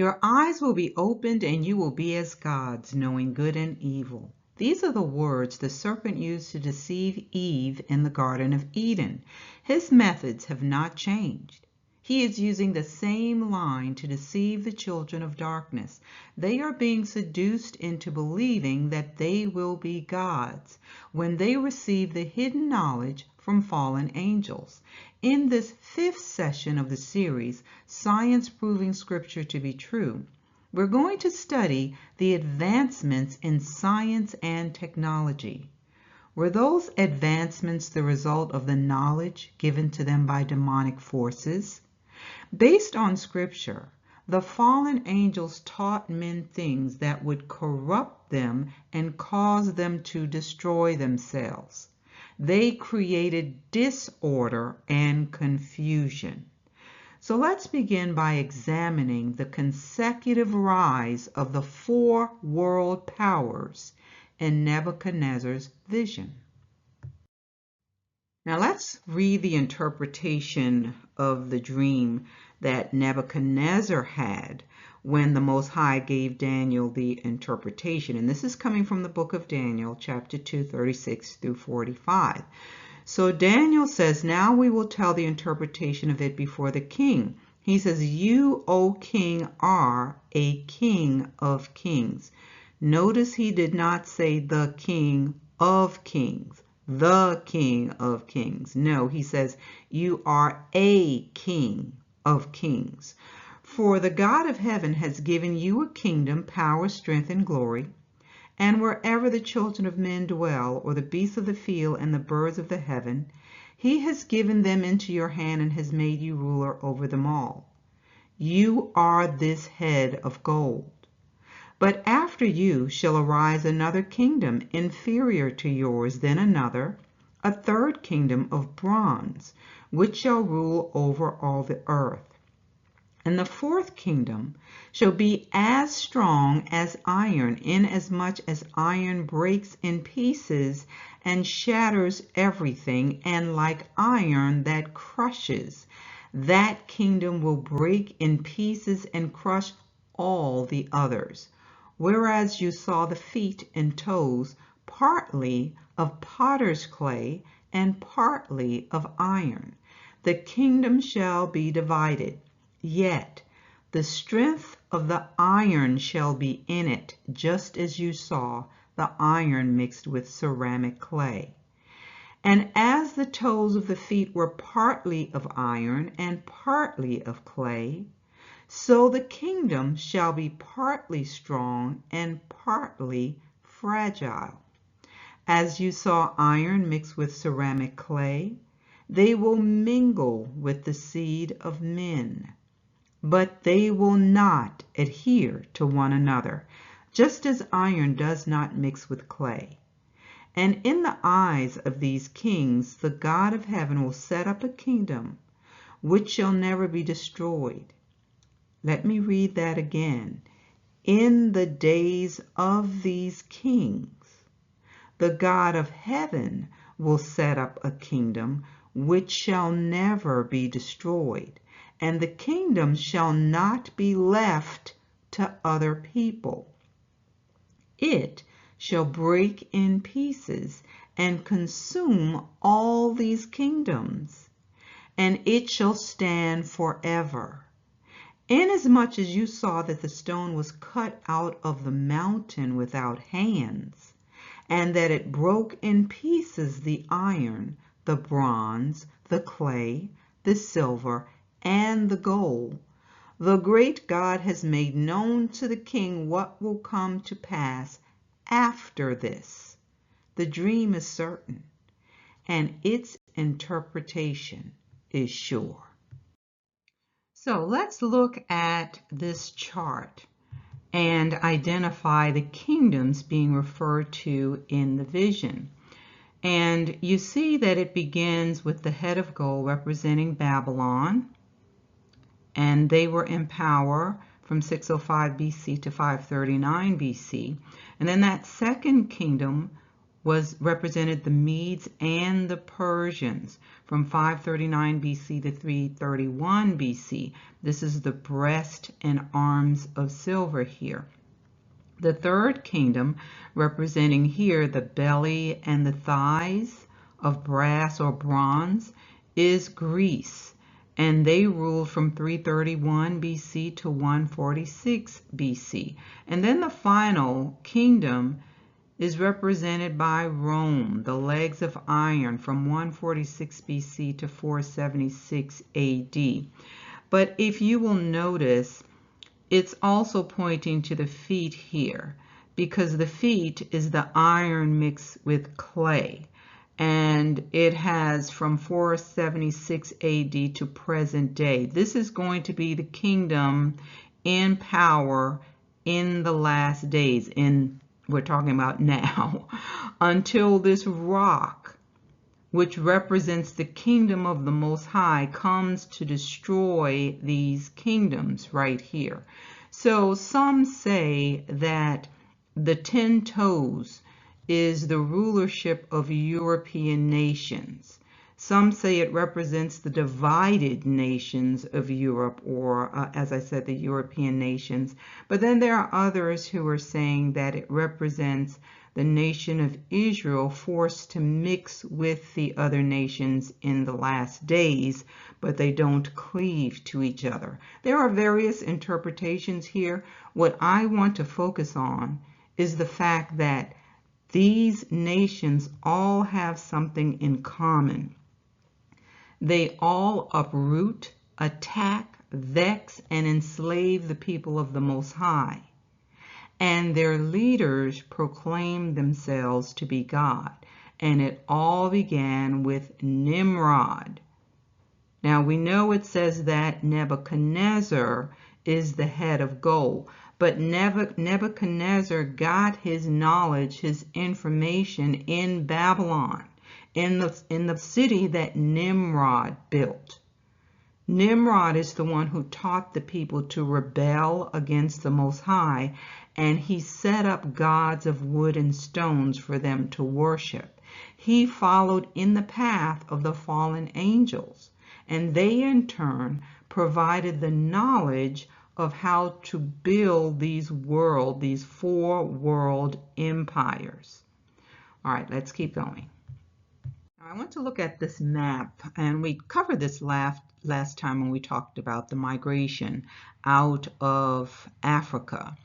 Your eyes will be opened and you will be as gods, knowing good and evil. These are the words the serpent used to deceive Eve in the Garden of Eden. His methods have not changed. He is using the same line to deceive the children of darkness. They are being seduced into believing that they will be gods when they receive the hidden knowledge from fallen angels. In this 5th session of the series, Science Proving Scripture to be True, we're going to study the advancements in science and technology. Were those advancements the result of the knowledge given to them by demonic forces? Based on Scripture, the fallen angels taught men things that would corrupt them and cause them to destroy themselves. They created disorder and confusion. So let's begin by examining the consecutive rise of the 4 world powers in Nebuchadnezzar's vision. Now let's read the interpretation of the dream that Nebuchadnezzar had when the Most High gave Daniel the interpretation. And this is coming from the book of Daniel, chapter 2, 36 through 45. So Daniel says, now we will tell the interpretation of it before the king. He says, you, O king, are a king of kings. Notice he did not say the king of kings, the king of kings. No, he says, you are a king of kings. For the God of heaven has given you a kingdom, power, strength, and glory. And wherever the children of men dwell, or the beasts of the field and the birds of the heaven, he has given them into your hand and has made you ruler over them all. You are this head of gold. But after you shall arise another kingdom inferior to yours, then another, a third kingdom of bronze, which shall rule over all the earth. And the 4th kingdom shall be as strong as iron, inasmuch as iron breaks in pieces and shatters everything, and like iron that crushes, that kingdom will break in pieces and crush all the others. Whereas you saw the feet and toes partly of potter's clay and partly of iron. The kingdom shall be divided. Yet the strength of the iron shall be in it, just as you saw the iron mixed with ceramic clay. And as the toes of the feet were partly of iron and partly of clay, so the kingdom shall be partly strong and partly fragile. As you saw iron mixed with ceramic clay, they will mingle with the seed of men. But they will not adhere to one another, just as iron does not mix with clay. And in the eyes of these kings, the God of heaven will set up a kingdom which shall never be destroyed. Let me read that again. In the days of these kings, the God of heaven will set up a kingdom which shall never be destroyed. And the kingdom shall not be left to other people. It shall break in pieces and consume all these kingdoms, and it shall stand forever. Inasmuch as you saw that the stone was cut out of the mountain without hands, and that it broke in pieces the iron, the bronze, the clay, the silver, and the gold, the great God has made known to the king what will come to pass after this. The dream is certain, and its interpretation is sure. So let's look at this chart and identify the kingdoms being referred to in the vision. And you see that it begins with the head of gold representing Babylon, and they were in power from 605 BC to 539 BC. And then that second kingdom represented the Medes and the Persians from 539 BC to 331 BC. This is the breast and arms of silver here. The third kingdom, representing here the belly and the thighs of brass or bronze, is Greece, and they ruled from 331 BC to 146 BC. And then the final kingdom is represented by Rome, the legs of iron, from 146 BC to 476 AD. But if you will notice, it's also pointing to the feet here, because the feet is the iron mixed with clay. And it has from 476 AD to present day. This is going to be the kingdom in power in the last days, we're talking about now, until this rock, which represents the kingdom of the Most High, comes to destroy these kingdoms right here. So some say that the 10 toes is the rulership of European nations. Some say it represents the divided nations of Europe, or as I said, the European nations. But then there are others who are saying that it represents the nation of Israel forced to mix with the other nations in the last days, but they don't cleave to each other. There are various interpretations here. What I want to focus on is the fact that these nations all have something in common. They all uproot, attack, vex, and enslave the people of the Most High. And their leaders proclaim themselves to be God. And it all began with Nimrod. Now we know it says that Nebuchadnezzar is the head of gold. But Nebuchadnezzar got his knowledge, his information in Babylon, in the city that Nimrod built. Nimrod is the one who taught the people to rebel against the Most High, and he set up gods of wood and stones for them to worship. He followed in the path of the fallen angels, and they in turn provided the knowledge of how to build these four world empires. All right, let's keep going. Now, I want to look at this map, and we covered this last time when we talked about the migration out of Africa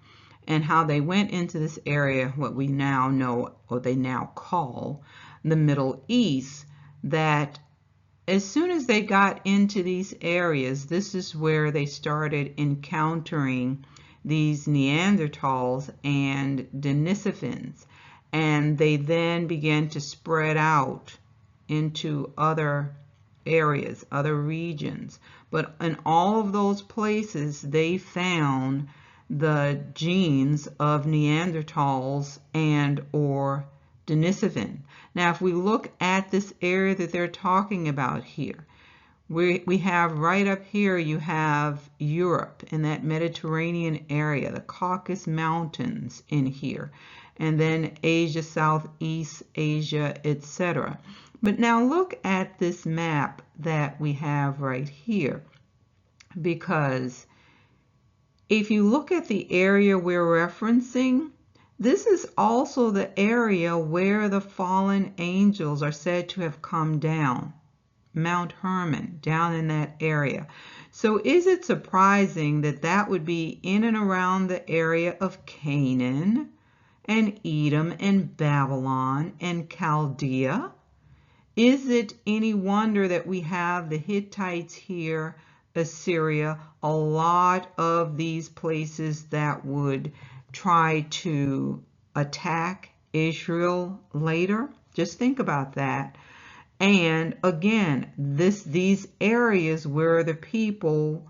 and how they went into this area, what we now know, or they now call, the Middle East, that as soon as they got into these areas, this is where they started encountering these Neanderthals and Denisovans, and they then began to spread out into other areas, other regions. But in all of those places, they found the genes of Neanderthals and or Denisovan. Now, if we look at this area that they're talking about here, we have right up here, you have Europe in that Mediterranean area, the Caucasus Mountains in here, and then Asia, Southeast Asia, etc. But now look at this map that we have right here, because if you look at the area we're referencing, this is also the area where the fallen angels are said to have come down. Mount Hermon, down in that area. So is it surprising that that would be in and around the area of Canaan and Edom and Babylon and Chaldea? Is it any wonder that we have the Hittites here, Assyria, a lot of these places that would try to attack Israel later? Just think about that. And again, these areas where the people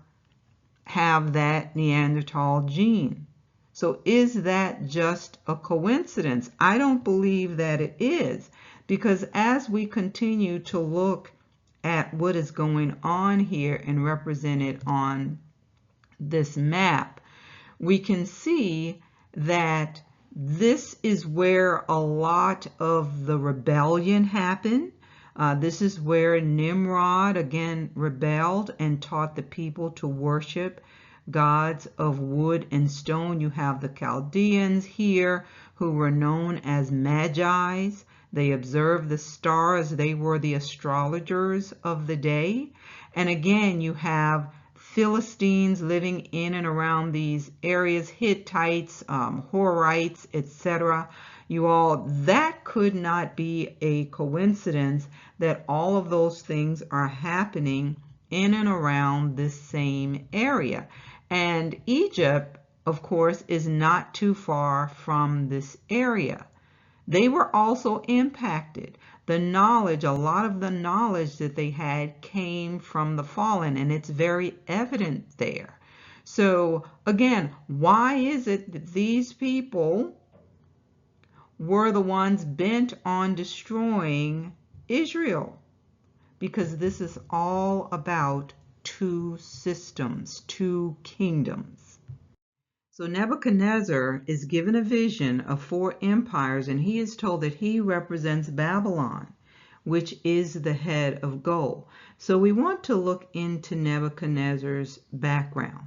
have that Neanderthal gene. So is that just a coincidence? I don't believe that it is, because as we continue to look at what is going on here and represented on this map, we can see that This is where a lot of the rebellion happened. This is where Nimrod again rebelled and taught the people to worship gods of wood and stone. You have the Chaldeans here who were known as Magi's. They observed the stars. They were the astrologers of the day. And again, you have Philistines living in and around these areas, Hittites, Horites, etc. That could not be a coincidence that all of those things are happening in and around this same area. And Egypt, of course, is not too far from this area. They were also impacted. A lot of the knowledge that they had came from the fallen, and it's very evident there. So again, why is it that these people were the ones bent on destroying Israel? Because this is all about two systems, two kingdoms. So Nebuchadnezzar is given a vision of 4 empires, and he is told that he represents Babylon, which is the head of gold. So we want to look into Nebuchadnezzar's background.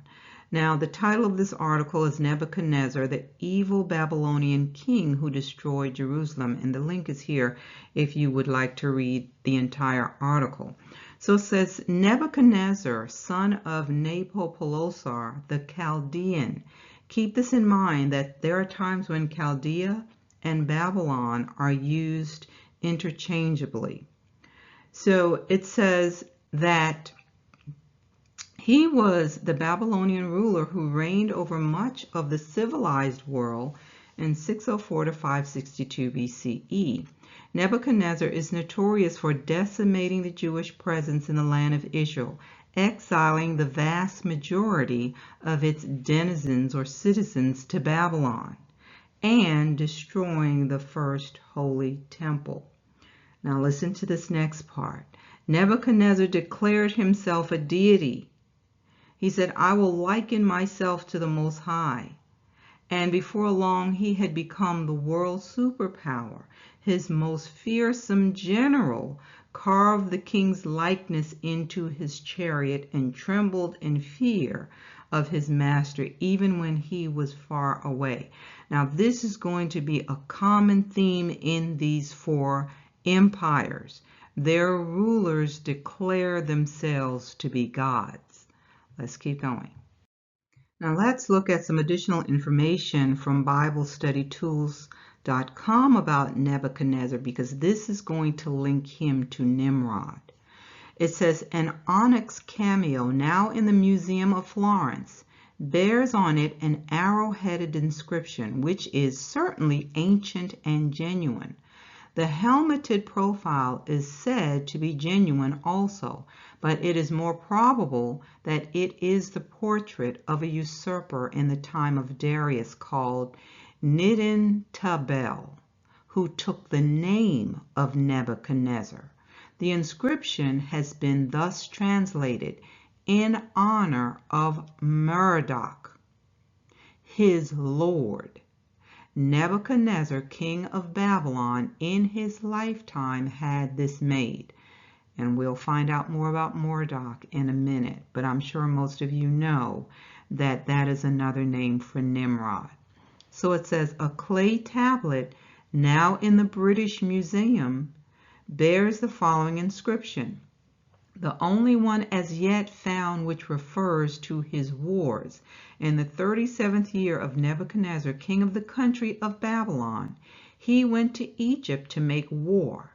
Now, the title of this article is Nebuchadnezzar, the evil Babylonian king who destroyed Jerusalem, and the link is here if you would like to read the entire article. So it says, Nebuchadnezzar, son of Nabopolassar, the Chaldean. Keep this in mind that there are times when Chaldea and Babylon are used interchangeably. So it says that he was the Babylonian ruler who reigned over much of the civilized world in 604 to 562 BCE. Nebuchadnezzar is notorious for decimating the Jewish presence in the land of Israel, exiling the vast majority of its denizens or citizens to Babylon, and destroying the first holy temple. Now listen to this next part. Nebuchadnezzar declared himself a deity. He said, I will liken myself to the Most High. And before long he had become the world superpower. His most fearsome general carved the king's likeness into his chariot and trembled in fear of his master even when he was far away. Now this is going to be a common theme in these 4 empires. Their rulers declare themselves to be gods. Let's keep going. Now let's look at some additional information from BibleStudyTools.com about Nebuchadnezzar, because this is going to link him to Nimrod. It says, an onyx cameo now in the Museum of Florence bears on it an arrow-headed inscription, which is certainly ancient and genuine. The helmeted profile is said to be genuine also, but it is more probable that it is the portrait of a usurper in the time of Darius called Nidin-Tabel, who took the name of Nebuchadnezzar. The inscription has been thus translated in honor of Merodach, his lord. Nebuchadnezzar, king of Babylon, in his lifetime had this made. And we'll find out more about Merodach in a minute, but I'm sure most of you know that that is another name for Nimrod. So it says, a clay tablet now in the British Museum bears the following inscription, the only one as yet found which refers to his wars. In the 37th year of Nebuchadnezzar, king of the country of Babylon, he went to Egypt to make war.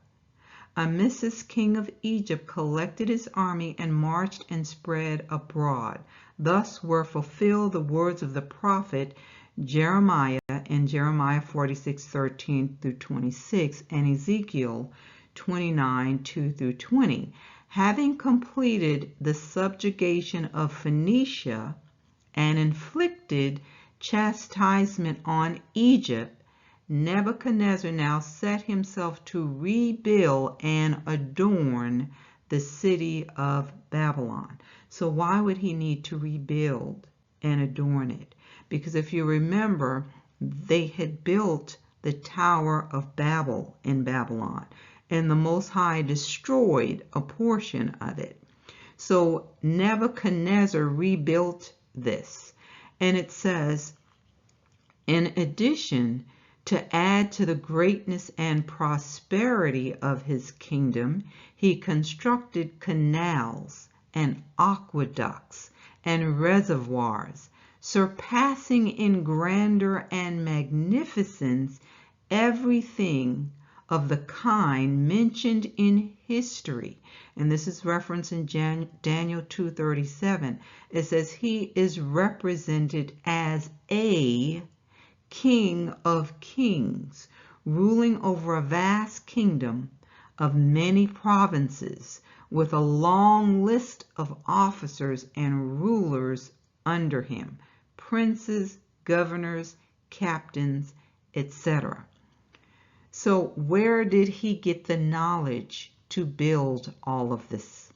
Amisis, king of Egypt, collected his army and marched and spread abroad. Thus were fulfilled the words of the prophet Jeremiah in Jeremiah 46:13 through 26 and Ezekiel 29:2 through 20. Having completed the subjugation of Phoenicia and inflicted chastisement on Egypt, Nebuchadnezzar now set himself to rebuild and adorn the city of Babylon. So why would he need to rebuild and adorn it? Because if you remember, they had built the Tower of Babel in Babylon, and the Most High destroyed a portion of it. So Nebuchadnezzar rebuilt this, and it says, in addition, to add to the greatness and prosperity of his kingdom, he constructed canals and aqueducts and reservoirs, surpassing in grandeur and magnificence everything of the kind mentioned in history. And this is referenced in Daniel 2:37. It says he is represented as a King of kings, ruling over a vast kingdom of many provinces, with a long list of officers and rulers under him, princes, governors, captains, etc. So where did he get the knowledge to build all of this?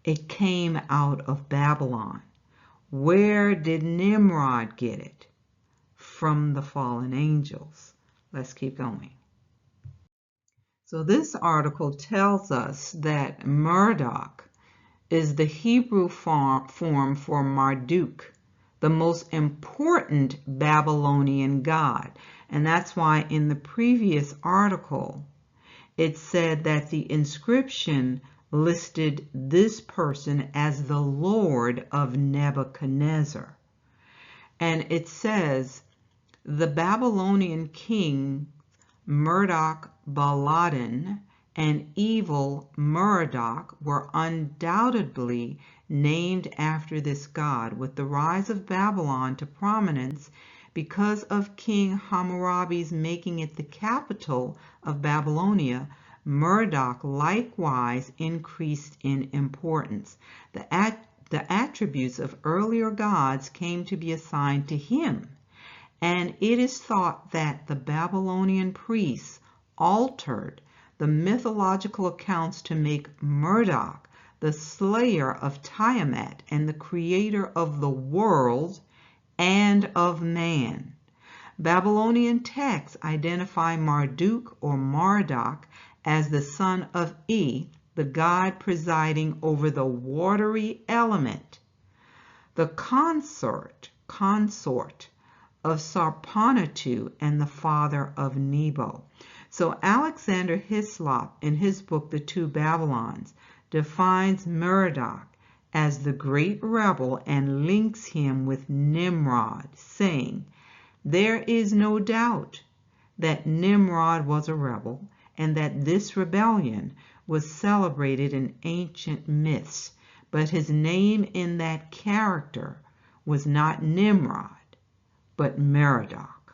It came out of Babylon. Where did Nimrod get it? From the fallen angels. Let's keep going. So this article tells us that Marduk is the Hebrew form for Marduk, the most important Babylonian god. And that's why in the previous article it said that the inscription listed this person as the Lord of Nebuchadnezzar. And it says, the Babylonian king Marduk-Baladan and evil Merodach were undoubtedly named after this god, with the rise of Babylon to prominence because of King Hammurabi's making it the capital of Babylonia. Merodach likewise increased in importance. The attributes of earlier gods came to be assigned to him. And it is thought that the Babylonian priests altered the mythological accounts to make Marduk the slayer of Tiamat and the creator of the world and of man. Babylonian texts identify Marduk or Marduk as the son of E, the god presiding over the watery element, the consort of Sarpanatu, and the father of Nebo. So Alexander Hislop, in his book The Two Babylons, defines Merodach as the great rebel and links him with Nimrod, saying, there is no doubt that Nimrod was a rebel and that this rebellion was celebrated in ancient myths, but his name in that character was not Nimrod, but Merodach.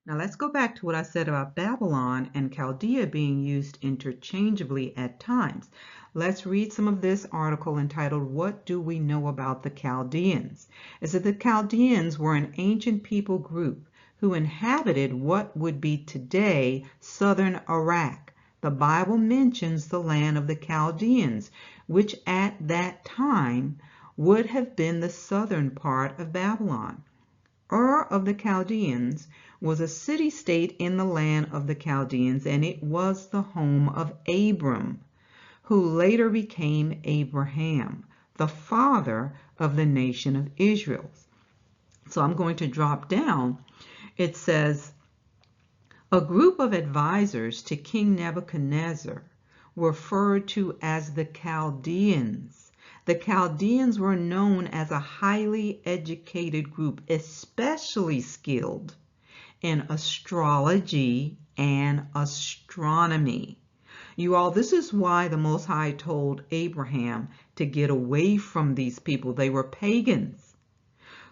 Now let's go back to what I said about Babylon and Chaldea being used interchangeably at times. Let's read some of this article entitled, What Do We Know About the Chaldeans? It said the Chaldeans were an ancient people group who inhabited what would be today southern Iraq. The Bible mentions the land of the Chaldeans, which at that time would have been the southern part of Babylon. Ur of the Chaldeans was a city-state in the land of the Chaldeans, and it was the home of Abram, who later became Abraham, the father of the nation of Israel. So I'm going to drop down. It says, a group of advisors to King Nebuchadnezzar were referred to as the Chaldeans. The Chaldeans were known as a highly educated group, especially skilled in astrology and astronomy. You all, this is why the Most High told Abraham to get away from these people. They were pagans.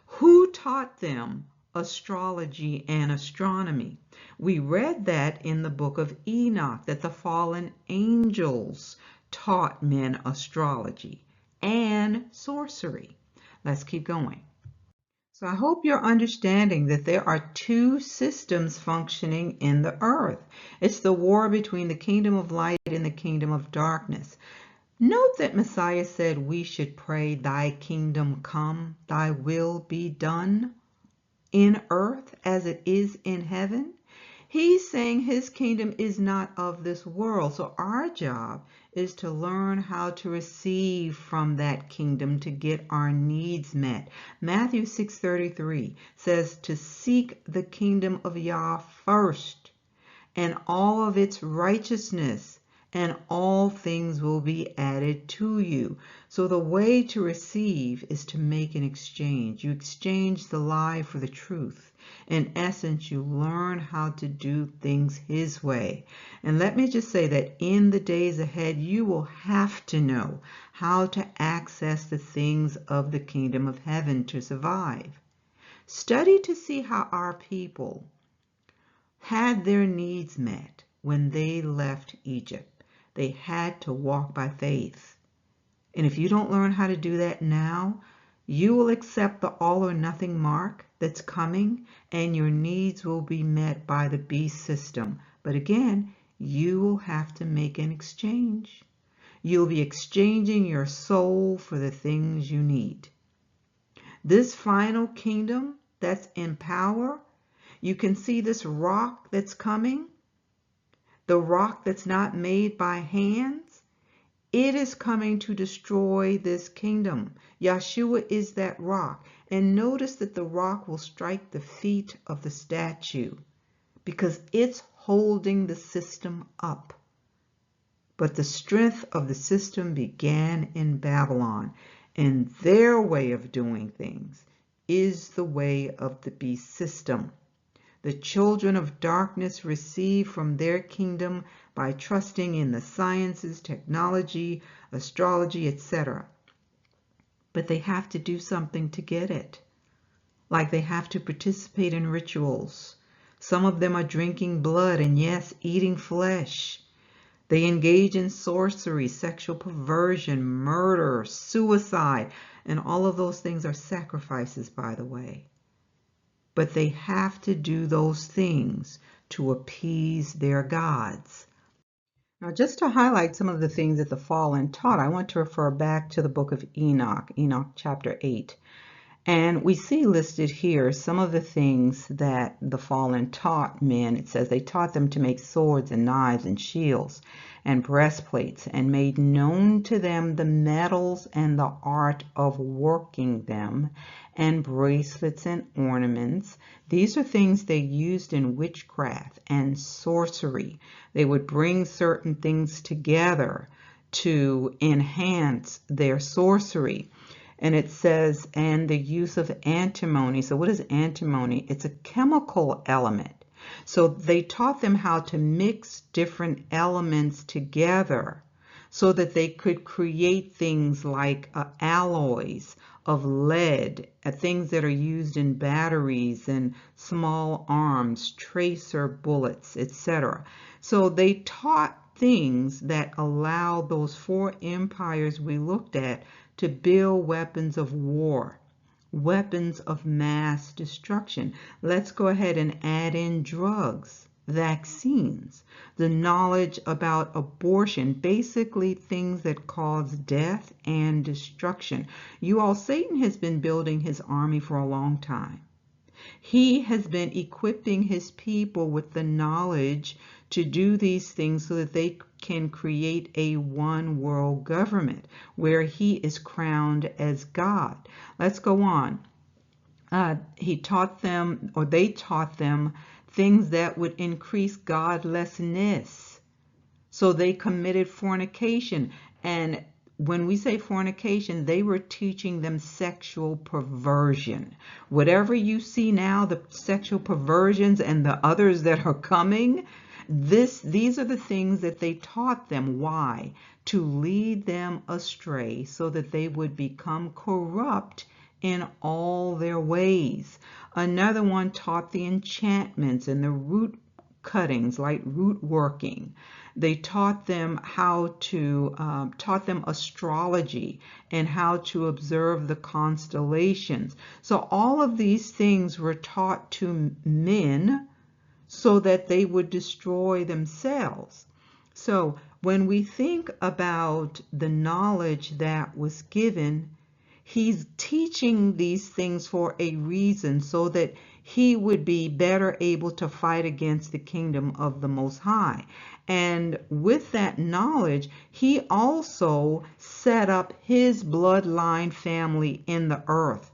Who taught them astrology and astronomy? We read that in the book of Enoch, that the fallen angels taught men astrology and sorcery. Let's keep going. So I hope you're understanding that there are two systems functioning in the earth. It's the war between the kingdom of light and the kingdom of darkness. Note that Messiah said we should pray, thy kingdom come, thy will be done in earth as it is in heaven. He's saying his kingdom is not of this world. So our job is to learn how to receive from that kingdom to get our needs met. Matthew 6:33 says to seek the kingdom of Yah first and all of its righteousness, and all things will be added to you. So the way to receive is to make an exchange. You exchange the lie for the truth. In essence, you learn how to do things his way. And let me just say that in the days ahead, you will have to know how to access the things of the kingdom of heaven to survive. Study to see how our people had their needs met when they left Egypt. They had to walk by faith. And if you don't learn how to do that now, you will accept the all or nothing mark that's coming, and your needs will be met by the beast system. But again, you will have to make an exchange. You'll be exchanging your soul for the things you need. This final kingdom that's in power, you can see this rock that's coming, the rock that's not made by hands. It is coming to destroy this kingdom. Yeshua is that rock. And notice that the rock will strike the feet of the statue because it's holding the system up. But the strength of the system began in Babylon, and their way of doing things is the way of the beast system. The children of darkness receive from their kingdom by trusting in the sciences, technology, astrology, etc. But they have to do something to get it. Like they have to participate in rituals. Some of them are drinking blood and, yes, eating flesh. They engage in sorcery, sexual perversion, murder, suicide, and all of those things are sacrifices, by the way. But they have to do those things to appease their gods. Now, just to highlight some of the things that the fallen taught, I want to refer back to the book of Enoch, Enoch chapter 8. And we see listed here some of the things that the fallen taught men. It says they taught them to make swords and knives and shields and breastplates, and made known to them the metals and the art of working them, and bracelets and ornaments. These are things they used in witchcraft and sorcery. They would bring certain things together to enhance their sorcery. And it says, and the use of antimony. So what is antimony? It's a chemical element. So they taught them how to mix different elements together so that they could create things like alloys of lead, things that are used in batteries and small arms, tracer bullets, etc. So they taught things that allow those four empires we looked at to build weapons of war, weapons of mass destruction. Let's go ahead and add in drugs, vaccines, the knowledge about abortion, basically things that cause death and destruction. Satan has been building his army for a long time. He has been equipping his people with the knowledge to do these things so that they can create a one world government where he is crowned as God. Let's go on. He taught them, or they taught them, things that would increase godlessness. So they committed fornication. And when we say fornication, they were teaching them sexual perversion. Whatever you see now, the sexual perversions and the others that are coming, these are the things that they taught them. Why? To lead them astray so that they would become corrupt in all their ways. Another one taught the enchantments and the root cuttings, like root working. They taught them taught them astrology and how to observe the constellations. So all of these things were taught to men so that they would destroy themselves. So when we think about the knowledge that was given, he's teaching these things for a reason so that he would be better able to fight against the kingdom of the Most High. And with that knowledge, he also set up his bloodline family in the earth.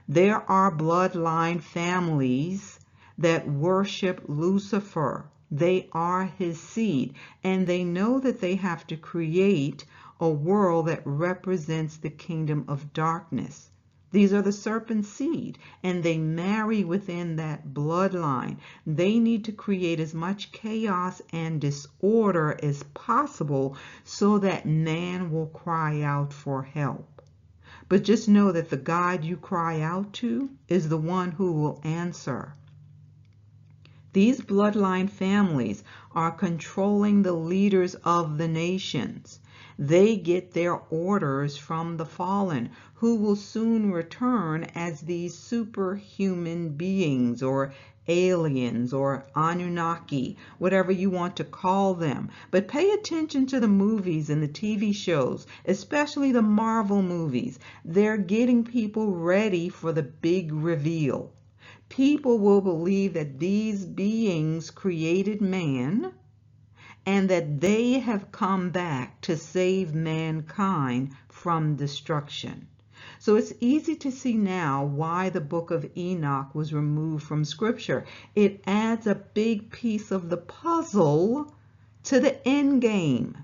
There are bloodline families that worship Lucifer. They are his seed, and they know that they have to create a world that represents the kingdom of darkness. These are the serpent seed, and they marry within that bloodline. They need to create as much chaos and disorder as possible so that man will cry out for help. But just know that the God you cry out to is the one who will answer. These bloodline families are controlling the leaders of the nations. They get their orders from the fallen, who will soon return as these superhuman beings or aliens or Anunnaki, whatever you want to call them. But pay attention to the movies and the TV shows, especially the Marvel movies. They're getting people ready for the big reveal. People will believe that these beings created man and that they have come back to save mankind from destruction. So it's easy to see now why the book of Enoch was removed from Scripture. It adds a big piece of the puzzle to the end game.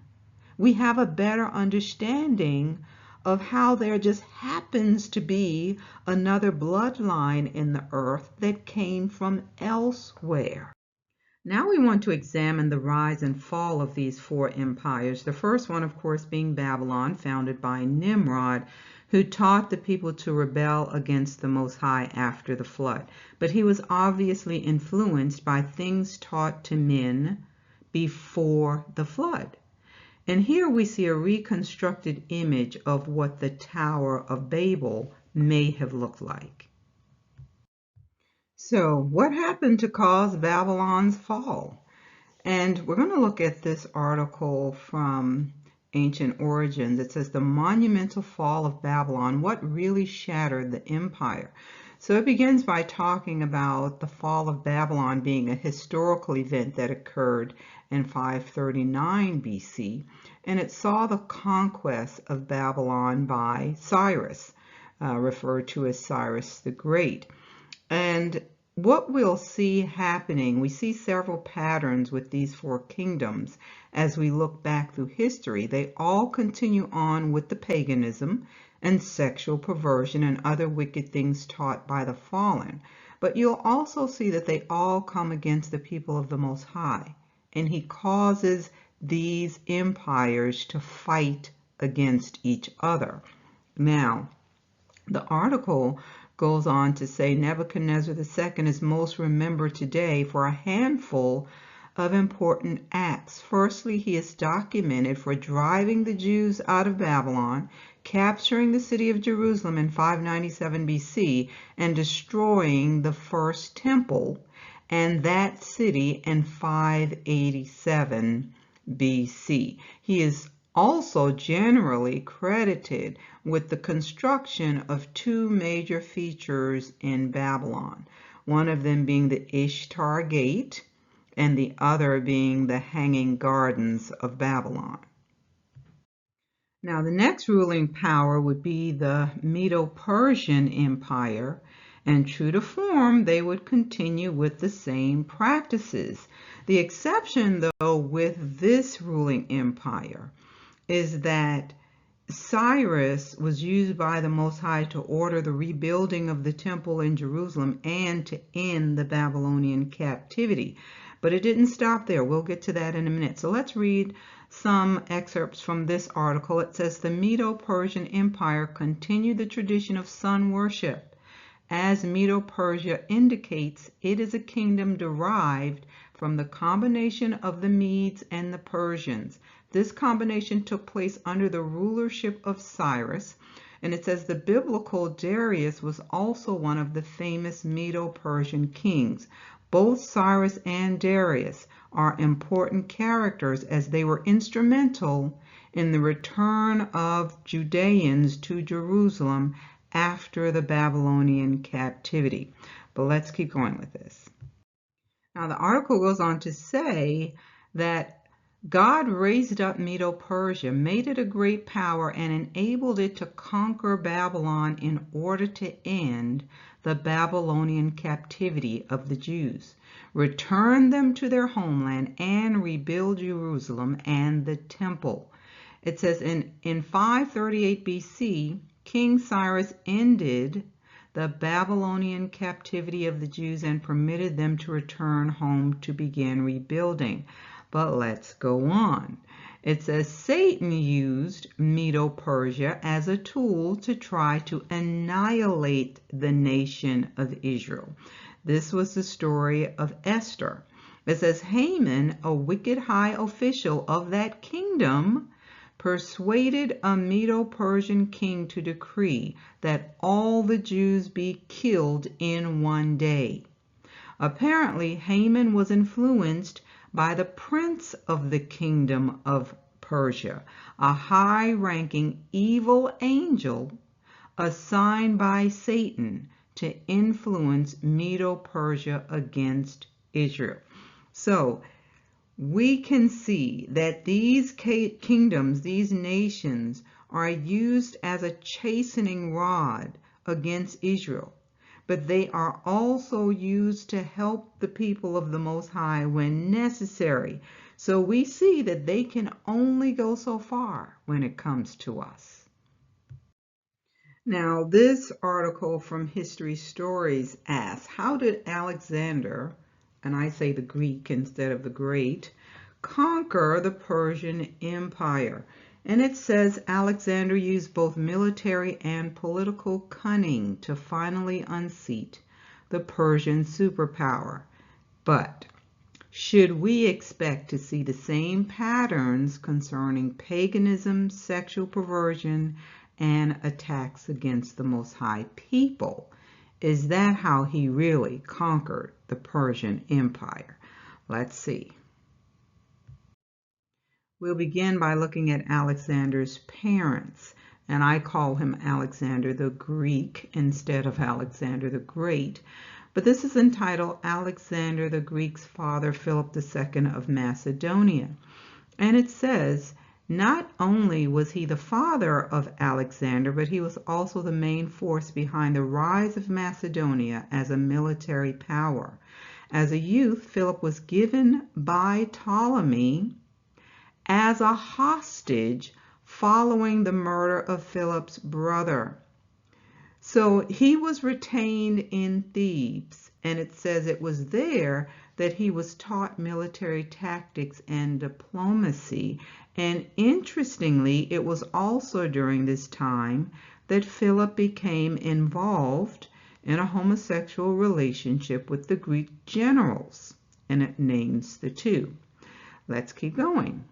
We have a better understanding of how there just happens to be another bloodline in the earth that came from elsewhere. Now we want to examine the rise and fall of these four empires. The first one, of course, being Babylon, founded by Nimrod, who taught the people to rebel against the Most High after the flood. But he was obviously influenced by things taught to men before the flood. And here we see a reconstructed image of what the Tower of Babel may have looked like. So what happened to cause Babylon's fall? And we're going to look at this article from Ancient Origins. It says the monumental fall of Babylon, what really shattered the empire. So it begins by talking about the fall of Babylon being a historical event that occurred in 539 BC, and it saw the conquest of Babylon by Cyrus, referred to as Cyrus the Great. And what we'll see happening, we see several patterns with these four kingdoms as we look back through history. They all continue on with the paganism and sexual perversion and other wicked things taught by the fallen. But you'll also see that they all come against the people of the Most High, and he causes these empires to fight against each other. Now, the article goes on to say Nebuchadnezzar II is most remembered today for a handful of important acts. Firstly, he is documented for driving the Jews out of Babylon, capturing the city of Jerusalem in 597 BC, and destroying the first temple and that city in 587 BC. He is also generally credited with the construction of two major features in Babylon, one of them being the Ishtar Gate and the other being the Hanging Gardens of Babylon. Now, the next ruling power would be the Medo-Persian Empire, and true to form, they would continue with the same practices. The exception, though, with this ruling empire is that Cyrus was used by the Most High to order the rebuilding of the temple in Jerusalem and to end the Babylonian captivity. But it didn't stop there. We'll get to that in a minute. So let's read some excerpts from this article. It says the Medo-Persian Empire continued the tradition of sun worship. As Medo-Persia indicates, it is a kingdom derived from the combination of the Medes and the Persians. This combination took place under the rulership of Cyrus, and it says the biblical Darius was also one of the famous Medo-Persian kings. Both Cyrus and Darius are important characters as they were instrumental in the return of Judeans to Jerusalem after the Babylonian captivity. But let's keep going with this. Now, the article goes on to say that God raised up Medo-Persia, made it a great power, and enabled it to conquer Babylon in order to end the Babylonian captivity of the Jews, return them to their homeland, and rebuild Jerusalem and the temple. It says in 538 BC, King Cyrus ended the Babylonian captivity of the Jews and permitted them to return home to begin rebuilding. But let's go on. It says Satan used Medo-Persia as a tool to try to annihilate the nation of Israel. This was the story of Esther. It says Haman, a wicked high official of that kingdom, persuaded a Medo-Persian king to decree that all the Jews be killed in one day. Apparently, Haman was influenced by the prince of the kingdom of Persia, a high-ranking evil angel assigned by Satan to influence Medo-Persia against Israel. So, we can see that these kingdoms, these nations, are used as a chastening rod against Israel, but they are also used to help the people of the Most High when necessary. So we see that they can only go so far when it comes to us. Now, this article from History Stories asks, how did Alexander, and I say the Greek instead of the Great, conquer the Persian Empire? And it says Alexander used both military and political cunning to finally unseat the Persian superpower. But should we expect to see the same patterns concerning paganism, sexual perversion, and attacks against the Most High people? Is that how he really conquered the Persian Empire? Let's see. We'll begin by looking at Alexander's parents, and I call him Alexander the Greek instead of Alexander the Great. But this is entitled Alexander the Greek's Father, Philip II of Macedonia. And it says, not only was he the father of Alexander, but he was also the main force behind the rise of Macedonia as a military power. As a youth, Philip was given by Ptolemy as a hostage following the murder of Philip's brother. So he was retained in Thebes, and it says it was there that he was taught military tactics and diplomacy. And interestingly, it was also during this time that Philip became involved in a homosexual relationship with the Greek generals, and it names the two. Let's keep going.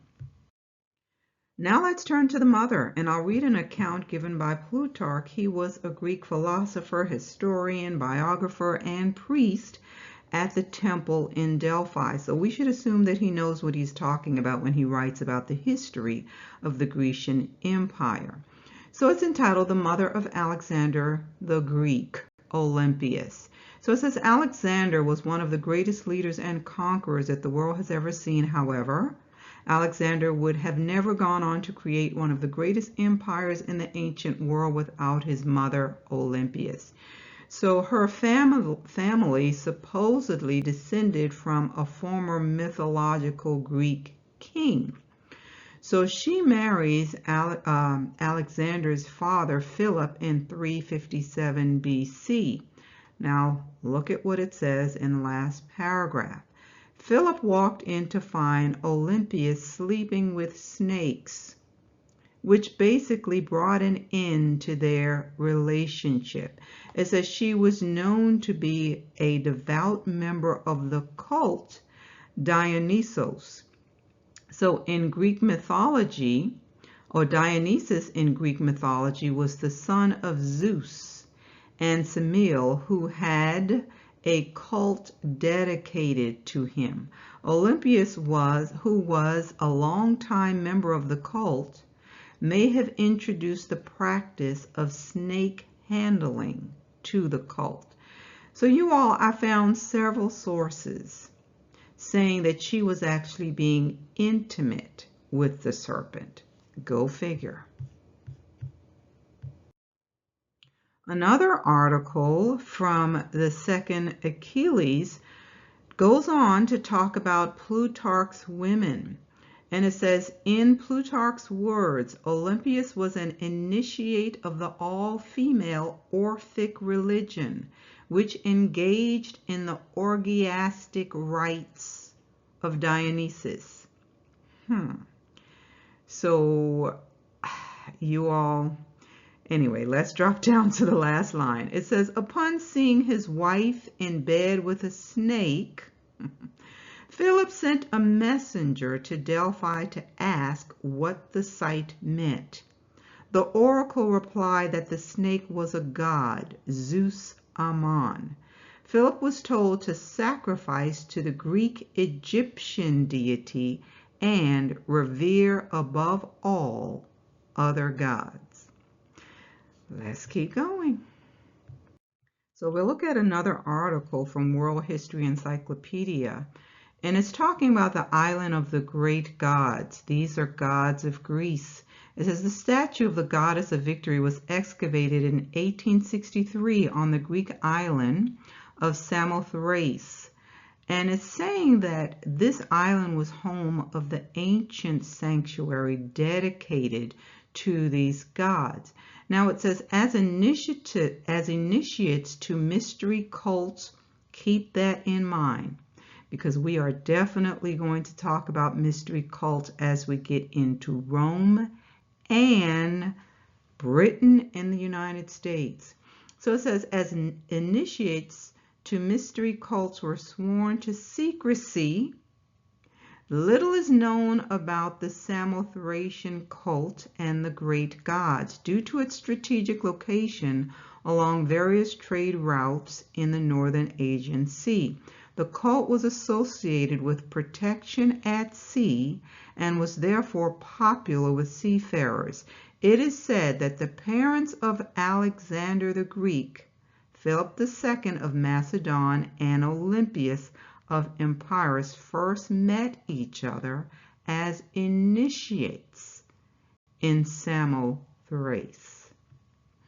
Now let's turn to the mother, and I'll read an account given by Plutarch. He was a Greek philosopher, historian, biographer, and priest at the temple in Delphi. So we should assume that he knows what he's talking about when he writes about the history of the Grecian Empire. So it's entitled The Mother of Alexander the Greek, Olympias. So it says Alexander was one of the greatest leaders and conquerors that the world has ever seen. However, Alexander would have never gone on to create one of the greatest empires in the ancient world without his mother, Olympias. So her family supposedly descended from a former mythological Greek king. So she marries Alexander's father, Philip, in 357 BC. Now, look at what it says in the last paragraph. Philip walked in to find Olympias sleeping with snakes, which basically brought an end to their relationship. It says she was known to be a devout member of the cult Dionysos. So in Greek mythology, or Dionysus in Greek mythology, was the son of Zeus and Semele, who had a cult dedicated to him. Olympias who was a longtime member of the cult, may have introduced the practice of snake handling to the cult. So you all, I found several sources saying that she was actually being intimate with the serpent. Go figure. Another article from the Second Achilles goes on to talk about Plutarch's women. And it says, in Plutarch's words, Olympias was an initiate of the all-female Orphic religion, which engaged in the orgiastic rites of Dionysus. So, you all, anyway, let's drop down to the last line. It says, upon seeing his wife in bed with a snake, Philip sent a messenger to Delphi to ask what the sight meant. The oracle replied that the snake was a god, Zeus Ammon. Philip was told to sacrifice to the Greek Egyptian deity and revere above all other gods. Let's keep going. So we'll look at another article from World History Encyclopedia, and it's talking about the island of the great gods. These are gods of Greece. It says the statue of the goddess of victory was excavated in 1863 on the Greek island of Samothrace. And it's saying that this island was home of the ancient sanctuary dedicated to these gods. Now it says, as initiates to mystery cults, keep that in mind, because we are definitely going to talk about mystery cults as we get into Rome and Britain and the United States. So it says, as initiates to mystery cults were sworn to secrecy. Little is known about the Samothoration Cult and the great gods due to its strategic location along various trade routes in the northern Aegean Sea. The cult was associated with protection at sea and was therefore popular with seafarers. It is said that the parents of Alexander the Greek, Philip II of Macedon, and Olympias of Epirus first met each other as initiates in Samothrace.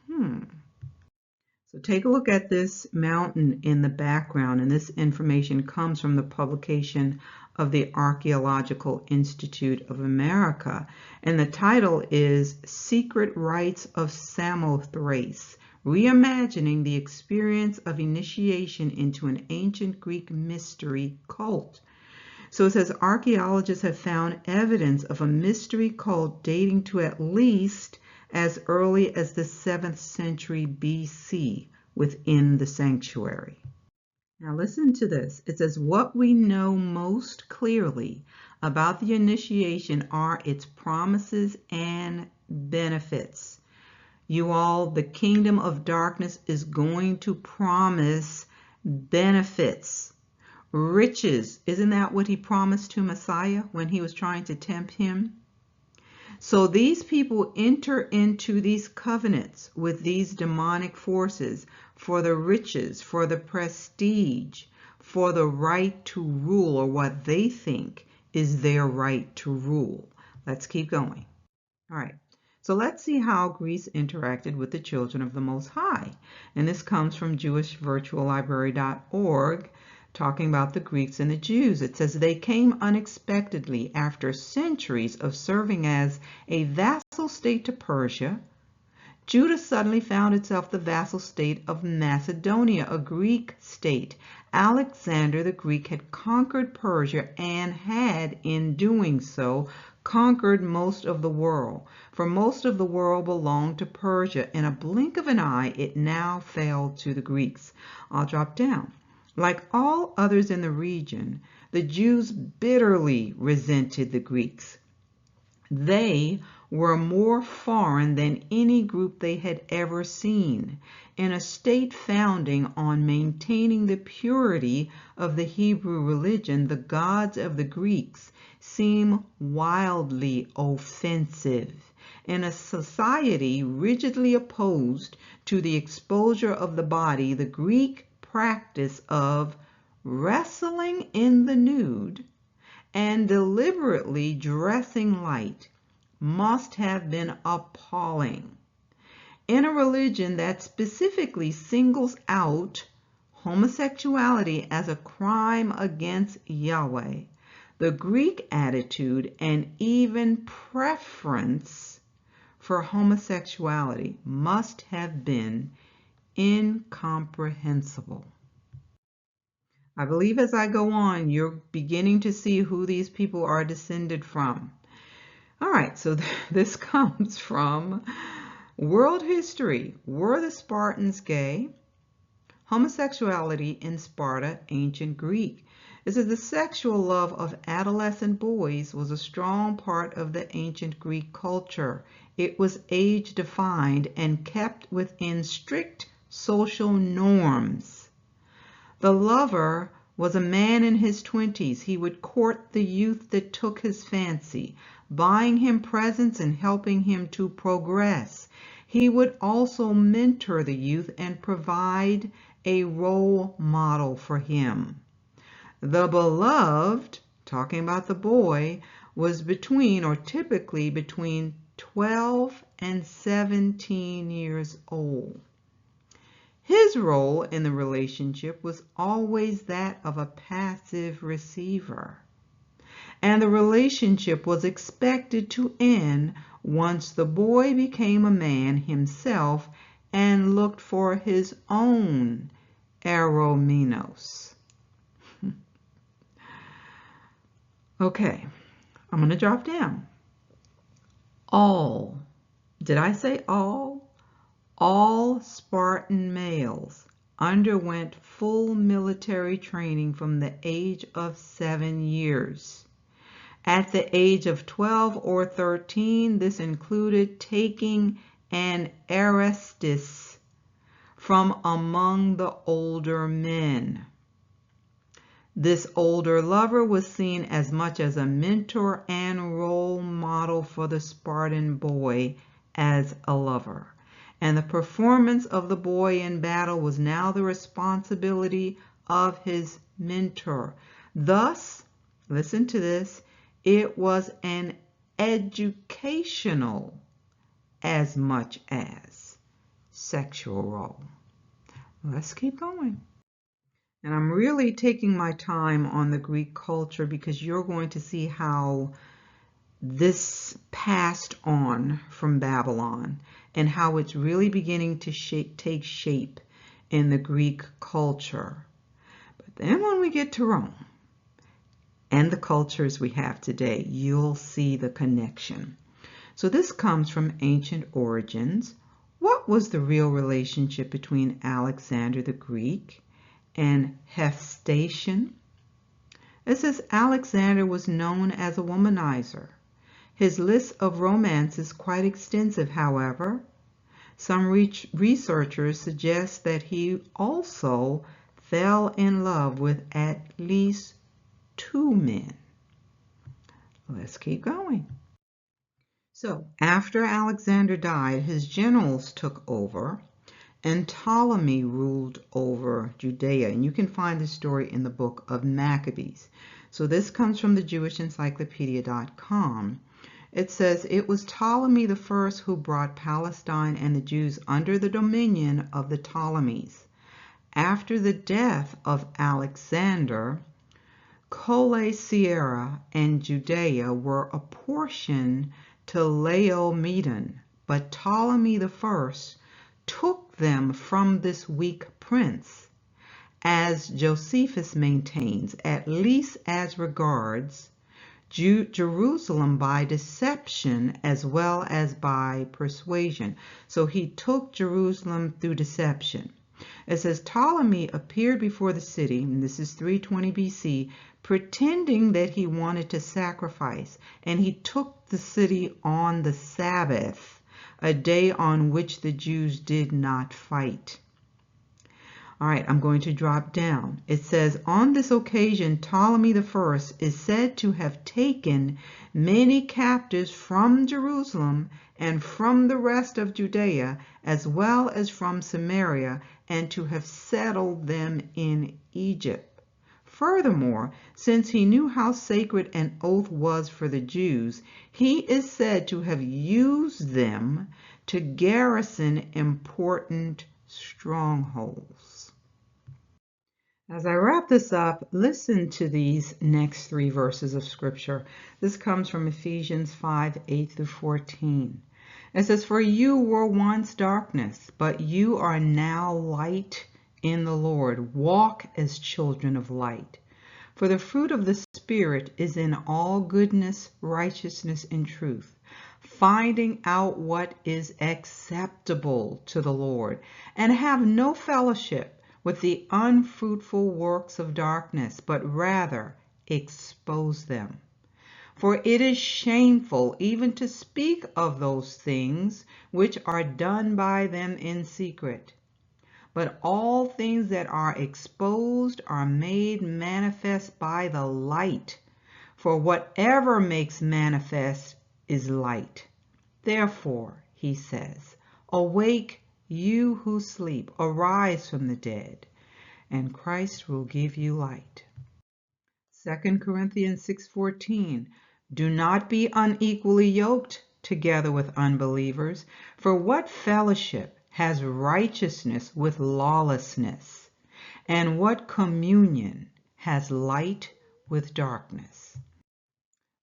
So take a look at this mountain in the background, and this information comes from the publication of the Archaeological Institute of America, and the title is Secret Rites of Samothrace, Reimagining the Experience of Initiation into an Ancient Greek Mystery Cult. So it says archaeologists have found evidence of a mystery cult dating to at least as early as the 7th century BC within the sanctuary. Now listen to this. It says, what we know most clearly about the initiation are its promises and benefits. You all, the kingdom of darkness is going to promise benefits, riches. Isn't that what he promised to Messiah when he was trying to tempt him? So these people enter into these covenants with these demonic forces for the riches, for the prestige, for the right to rule, or what they think is their right to rule. Let's keep going. All right. So let's see how Greece interacted with the children of the Most High. And this comes from jewishvirtuallibrary.org, talking about the Greeks and the Jews. It says they came unexpectedly after centuries of serving as a vassal state to Persia. Judah suddenly found itself the vassal state of Macedonia, a Greek state. Alexander the Greek had conquered Persia and had, in doing so, conquered most of the world. For most of the world belonged to Persia. In a blink of an eye, it now fell to the Greeks. I'll drop down. Like all others in the region, the Jews bitterly resented the Greeks. They were more foreign than any group they had ever seen. In a state founding on maintaining the purity of the Hebrew religion, the gods of the Greeks seem wildly offensive. In a society rigidly opposed to the exposure of the body, the Greek practice of wrestling in the nude and deliberately dressing light must have been appalling. In a religion that specifically singles out homosexuality as a crime against Yahweh, the Greek attitude and even preference for homosexuality must have been incomprehensible. I believe as I go on, you're beginning to see who these people are descended from. All right, so this comes from World History. Were the Spartans gay? Homosexuality in Sparta, Ancient Greek. It says the sexual love of adolescent boys was a strong part of the ancient Greek culture. It was age-defined and kept within strict social norms. The lover was a man in his 20s. He would court the youth that took his fancy, buying him presents and helping him to progress. He would also mentor the youth and provide a role model for him. The beloved, talking about the boy, was between, or typically between, 12 and 17 years old. His role in the relationship was always that of a passive receiver, and the relationship was expected to end once the boy became a man himself and looked for his own eromenos. Okay, I'm going to drop down. All, did I say all? All Spartan males underwent full military training from the age of 7 years. At the age of 12 or 13, this included taking an Erestus from among the older men. This older lover was seen as much as a mentor and role model for the Spartan boy as a lover. And the performance of the boy in battle was now the responsibility of his mentor. Thus, listen to this, it was an educational as much as sexual role. Let's keep going. And I'm really taking my time on the Greek culture because you're going to see how this passed on from Babylon and how it's really beginning to take shape in the Greek culture. But then when we get to Rome and the cultures we have today, you'll see the connection. So this comes from Ancient Origins. What was the real relationship between Alexander the Greek and Hephaestion? It says Alexander was known as a womanizer. His list of romance is quite extensive, however. Some researchers suggest that he also fell in love with at least 2 men. Let's keep going. So, after Alexander died, his generals took over, and Ptolemy ruled over Judea. And you can find the story in the book of Maccabees. So this comes from the JewishEncyclopedia.com. It says, it was Ptolemy the first who brought Palestine and the Jews under the dominion of the Ptolemies. After the death of Alexander, Colle Sierra and Judea were apportioned to Laomedon, but Ptolemy the first took them from this weak prince, as Josephus maintains, at least as regards Jerusalem by deception as well as by persuasion. So he took Jerusalem through deception. It says Ptolemy appeared before the city, and this is 320 BC, pretending that he wanted to sacrifice, and he took the city on the Sabbath, a day on which the Jews did not fight. All right, I'm going to drop down. It says, on this occasion, Ptolemy I is said to have taken many captives from Jerusalem and from the rest of Judea, as well as from Samaria, and to have settled them in Egypt. Furthermore, since he knew how sacred an oath was for the Jews, he is said to have used them to garrison important strongholds. As I wrap this up, listen to these next 3 verses of Scripture. This comes from Ephesians 5:8-14. It says, "For you were once darkness, but you are now light in the Lord. Walk as children of light. For the fruit of the Spirit is in all goodness, righteousness, and truth, finding out what is acceptable to the Lord, and have no fellowship with the unfruitful works of darkness, but rather expose them. For it is shameful even to speak of those things which are done by them in secret. But all things that are exposed are made manifest by the light. For whatever makes manifest is light. Therefore, he says, awake, you who sleep, arise from the dead, and Christ will give you light." 2 Corinthians 6:14, "Do not be unequally yoked together with unbelievers, for what fellowship has righteousness with lawlessness? And what communion has light with darkness?"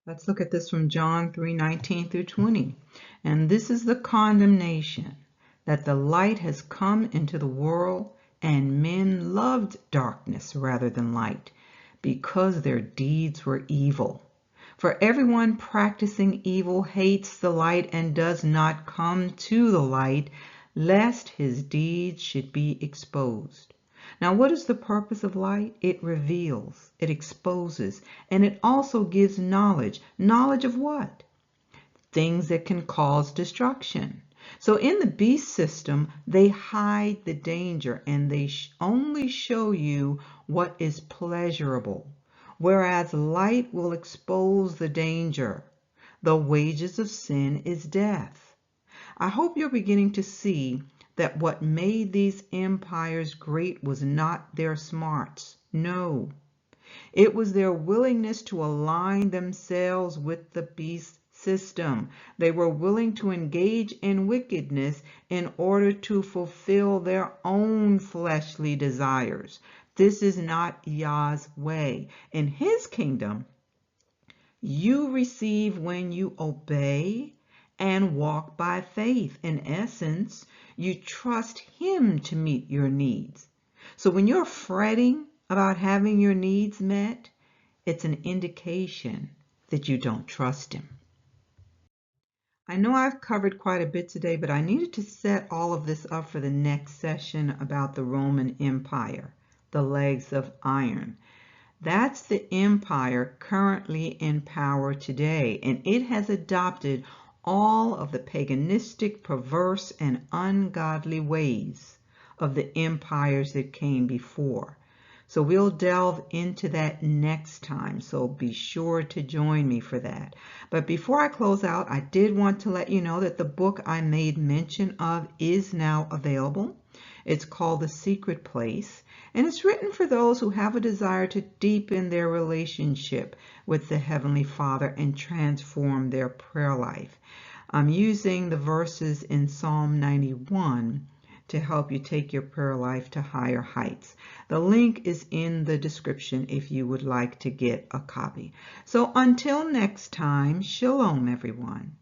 Let's look at this from John 3:19-20. "And this is the condemnation, that the light has come into the world, and men loved darkness rather than light, because their deeds were evil. For everyone practicing evil hates the light and does not come to the light, lest his deeds should be exposed." Now, what is the purpose of light? It reveals, it exposes, and it also gives knowledge. Knowledge of what? Things that can cause destruction. So in the beast system, they hide the danger and they only show you what is pleasurable, whereas light will expose the danger. The wages of sin is death. I hope you're beginning to see that what made these empires great was not their smarts. No, it was their willingness to align themselves with the beast system. They were willing to engage in wickedness in order to fulfill their own fleshly desires. This is not Yah's way. In his kingdom, you receive when you obey and walk by faith. In essence, you trust him to meet your needs. So when you're fretting about having your needs met, it's an indication that you don't trust him. I know I've covered quite a bit today, but I needed to set all of this up for the next session about the Roman Empire, the legs of iron. That's the empire currently in power today, and it has adopted all of the paganistic, perverse, and ungodly ways of the empires that came before. So we'll delve into that next time, so be sure to join me for that. But before I close out, I did want to let you know that the book I made mention of is now available. It's called The Secret Place, and it's written for those who have a desire to deepen their relationship with the Heavenly Father and transform their prayer life. I'm using the verses in Psalm 91 to help you take your prayer life to higher heights. The link is in the description if you would like to get a copy. So until next time, shalom everyone.